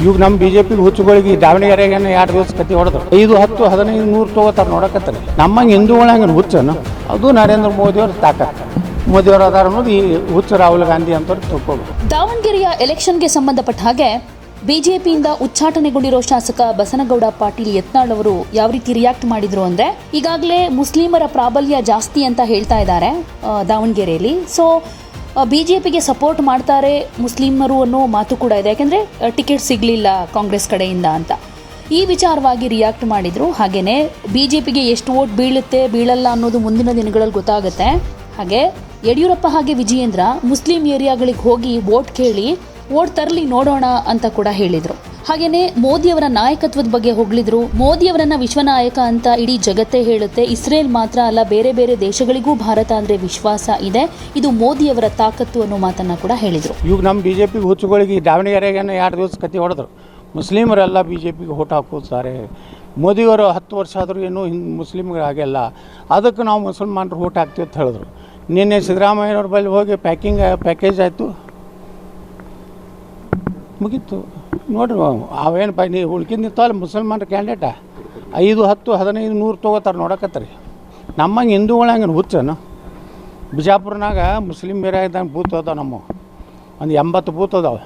ಇವಾಗ ನಮ್ಮ ಬಿಜೆಪಿ ಹುಚ್ಚುಗಳಿಗೆ ದಾವಣಗೆರೆಗೆ 2 ದಿವಸ ಕತ್ತಿ ಹೊಡೆದ್ರು 5, 10, 15, 100 ತಗೋತಾರೆ ನೋಡಕತ್ತಾರೆ. ನಮ್ಮಂಗೆ ಹಿಂದೂಗಳಂಗೆ ಹುಚ್ಚನು ಅದು ನರೇಂದ್ರ ಮೋದಿಯವ್ರ ತಾಕತ್. ಮೋದಿಯವರ ಆಧಾರ ಅನ್ನೋದು ಈ ಹುಚ್ಚ ರಾಹುಲ್ ಗಾಂಧಿ ಅಂತ ತಿಳ್ಕೋಬೇಕು. ದಾವಣಗೆರೆಯ ಎಲೆಕ್ಷನ್ಗೆ ಸಂಬಂಧಪಟ್ಟ ಹಾಗೆ ಬಿಜೆಪಿಯಿಂದ ಉಚ್ಚಾಟನೆಗೊಂಡಿರೋ ಶಾಸಕ ಬಸನಗೌಡ ಪಾಟೀಲ್ ಯತ್ನಾಳ್ ಅವರು ಯಾವ ರೀತಿ ರಿಯಾಕ್ಟ್ ಮಾಡಿದ್ರು ಅಂದ್ರೆ, ಈಗಾಗಲೇ ಮುಸ್ಲಿಮರ ಪ್ರಾಬಲ್ಯ ಜಾಸ್ತಿ ಅಂತ ಹೇಳ್ತಾ ಇದ್ದಾರೆ ದಾವಣಗೆರೆಯಲ್ಲಿ. ಸೊ ಬಿಜೆಪಿಗೆ ಸಪೋರ್ಟ್ ಮಾಡ್ತಾರೆ ಮುಸ್ಲಿಮರು ಅನ್ನೋ ಮಾತು ಕೂಡ ಇದೆ, ಯಾಕೆಂದ್ರೆ ಟಿಕೆಟ್ ಸಿಗ್ಲಿಲ್ಲ ಕಾಂಗ್ರೆಸ್ ಕಡೆಯಿಂದ ಅಂತ. ಈ ವಿಚಾರವಾಗಿ ರಿಯಾಕ್ಟ್ ಮಾಡಿದ್ರು. ಹಾಗೇನೆ ಬಿಜೆಪಿಗೆ ಎಷ್ಟು ವೋಟ್ ಬೀಳುತ್ತೆ ಬೀಳಲ್ಲ ಅನ್ನೋದು ಮುಂದಿನ ದಿನಗಳಲ್ಲಿ ಗೊತ್ತಾಗುತ್ತೆ. ಹಾಗೆ ಯಡಿಯೂರಪ್ಪ ಹಾಗೆ ವಿಜಯೇಂದ್ರ ಮುಸ್ಲಿಂ ಏರಿಯಾಗಳಿಗೆ ಹೋಗಿ ವೋಟ್ ಕೇಳಿ ವೋಟ್ ತರಲಿ ನೋಡೋಣ ಅಂತ ಕೂಡ ಹೇಳಿದ್ರು. ಹಾಗೇನೆ ಮೋದಿಯವರ ನಾಯಕತ್ವದ ಬಗ್ಗೆ ಹೊಗಳಿದ್ರು. ಮೋದಿಯವರನ್ನ ವಿಶ್ವನಾಯಕ ಅಂತ ಇಡೀ ಜಗತ್ತೇ ಹೇಳುತ್ತೆ. ಇಸ್ರೇಲ್ ಮಾತ್ರ ಅಲ್ಲ, ಬೇರೆ ಬೇರೆ ದೇಶಗಳಿಗೂ ಭಾರತ ಅಂದ್ರೆ ವಿಶ್ವಾಸ ಇದೆ. ಇದು ಮೋದಿಯವರ ತಾಕತ್ತು ಅನ್ನೋ ಮಾತನ್ನ ಕೂಡ ಹೇಳಿದ್ರು. ಇವಾಗ ನಮ್ಮ ಬಿಜೆಪಿ ಹುಚ್ಚುಗಳಿಗೆ ದಾವಣಗೆರೆಗೆ 2 ದಿವಸ ಕತ್ತಿ ಹೊಡೆದ್ರು. ಮುಸ್ಲಿಮರೆಲ್ಲ ಬಿಜೆಪಿಗೆ ವೋಟ್ ಹಾಕೋತಾರೆ. ಮೋದಿಯವರು 10 ವರ್ಷ ಆದರೂ ಇನ್ನೂ ಮುಸ್ಲಿಮ್ಗಳಾಗೆಲ್ಲ, ಅದಕ್ಕೆ ನಾವು ಮುಸಲ್ಮಾನರು ವೋಟ್ ಹಾಕ್ತೀವಿ ಅಂತ ಹೇಳಿದ್ರು. ನಿನ್ನೆ ಸಿದ್ದರಾಮಯ್ಯವ್ರ ಬಳಿ ಹೋಗಿ ಪ್ಯಾಕೇಜ್ ಆಯಿತು, ಮುಗೀತು. ನೋಡ್ರಿ ಅವೇನಪ್ಪ ನೀವು ಉಳ್ಕಿಂದ ನಿಂತಲ್ಲ ಮುಸಲ್ಮಾನರ ಕ್ಯಾಂಡಿಡೇಟ 5, 10, 15, 100 ತೊಗೋತಾರೆ ನೋಡಕತ್ತಾರೆ. ನಮ್ಮಂಗೆ ಹಿಂದೂಗಳಂಗೆ ಹುಚ್ಚನು. ಬಿಜಾಪುರನಾಗ ಮುಸ್ಲಿಮ್ ಏರಿಯಾದಾಗ ಬೂತ್ ಅದಾವೆ, ನಮ್ಮ ಒಂದು 80 ಬೂತ್ ಅದಾವೆ.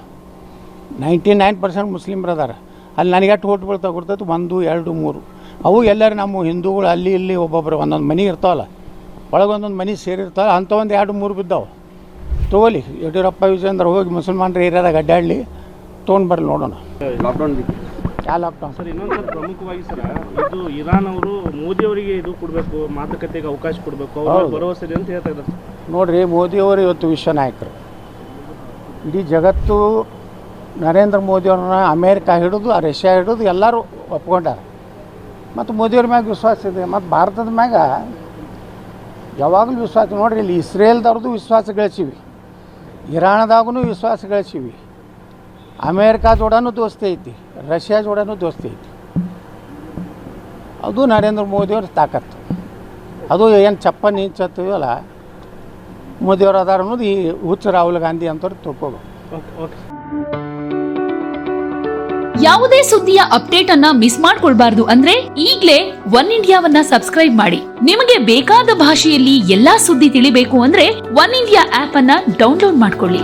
99% ಮುಸ್ಲಿಮ್ರು ಅದಾರ. ಅಲ್ಲಿ ನನಗೆ ಎಷ್ಟು ಓಟ್ ಬೀಳ್ತಾ ಕೊಡ್ತೈತೆ 1, 2, 3. ಅವು ಎಲ್ಲರೂ ನಮ್ಮ ಹಿಂದೂಗಳು ಅಲ್ಲಿ ಇಲ್ಲಿ ಒಬ್ಬೊಬ್ಬರು ಒಂದೊಂದು ಮನೆ ಇರ್ತಾವಲ್ಲ, ಒಳಗೊಂದೊಂದು ಮನೆ ಸೇರಿರ್ತಾವೆ. ಅಂಥ ಒಂದು 2, 3 ಬಿದ್ದಾವೆ. ತೊಗೊಲಿ, ಯಡಿಯೂರಪ್ಪ ವಿಜಯೇಂದ್ರ ಹೋಗಿ ಮುಸಲ್ಮಾನರ ಏರಿಯಾದಾಗ ಅಡ್ಡಾಡಲಿ, ತೊಗೊಂಡು ಬರಲಿ ನೋಡೋಣ. ಲಾಕ್ಡೌನ್ ಲಾಕ್ಡೌನ್ ಸರ್, ಇನ್ನೊಂದು ಸರ್ ಪ್ರಮುಖವಾಗಿ ಸರ್, ಇದು ಇರಾನ್ ಅವರು ಮೋದಿ ಅವರಿಗೆ ಇದು ಕೊಡಬೇಕು, ಮಾತುಕತೆಗೆ ಅವಕಾಶ ಕೊಡಬೇಕು, ಅವ್ರ ಭರವಸೆ ಇದೆ ಅಂತ ಹೇಳ್ತಾ ಇದ್ದಾರೆ. ನೋಡಿರಿ, ಮೋದಿಯವರು ಇವತ್ತು ವಿಶ್ವ ನಾಯಕರು. ಇಡೀ ಜಗತ್ತು ನರೇಂದ್ರ ಮೋದಿಯವ್ರನ್ನ ಅಮೇರಿಕಾ ಹಿಡಿದು ರಷ್ಯಾ ಹಿಡಿದು ಎಲ್ಲರೂ ಒಪ್ಕೊಂಡಾರ. ಮತ್ತು ಮೋದಿಯವ್ರ ಮ್ಯಾಗ ವಿಶ್ವಾಸ ಇದೆ. ಮತ್ತು ಭಾರತದ ಮ್ಯಾಗ ಯಾವಾಗಲೂ ವಿಶ್ವಾಸ. ನೋಡಿರಿ, ಇಲ್ಲಿ ಇಸ್ರೇಲ್ದವ್ರದ್ದು ವಿಶ್ವಾಸ ಗಳಿಸೀವಿ, ಇರಾನ್ದಾಗೂ ವಿಶ್ವಾಸ ಗಳಿಸೀವಿ, ಅಮೇರಿಕಾ ಜೋಡನೂ ದೋಸ್ತಿ ಐತಿ, ರಷ್ಯಾ ಜೋಡನೂ ದೋಸ್ತಿ ಐತಿ. ಅದು ನರೇಂದ್ರ ಮೋದಿಯವ್ರ ತಾಕತ್ತು. ಅದು ಏನು ಚಪ್ಪನ್ ಇಂಚತ್ತೀವಲ್ಲ, ಮೋದಿಯವ್ರ ಆಧಾರ ಅನ್ನೋದು ಈ ಹುಚ್ಚ ರಾಹುಲ್ ಗಾಂಧಿ ಅಂತವ್ರು ತಿಳ್ಕೋಬೇಕು. ಯಾವುದೇ ಸುದ್ದಿಯ ಅಪ್ಡೇಟ್ ಅನ್ನ ಮಿಸ್ ಮಾಡ್ಕೊಳ್ಬಾರ್ದು ಅಂದ್ರೆ ಈಗ್ಲೇ ಒನ್ ಇಂಡಿಯಾವನ್ನ ಸಬ್ಸ್ಕ್ರೈಬ್ ಮಾಡಿ. ನಿಮಗೆ ಬೇಕಾದ ಭಾಷೆಯಲ್ಲಿ ಎಲ್ಲಾ ಸುದ್ದಿ ತಿಳಿಬೇಕು ಅಂದ್ರೆ ಒನ್ ಇಂಡಿಯಾ ಆಪ್ ಅನ್ನ ಡೌನ್ಲೋಡ್ ಮಾಡ್ಕೊಳ್ಳಿ.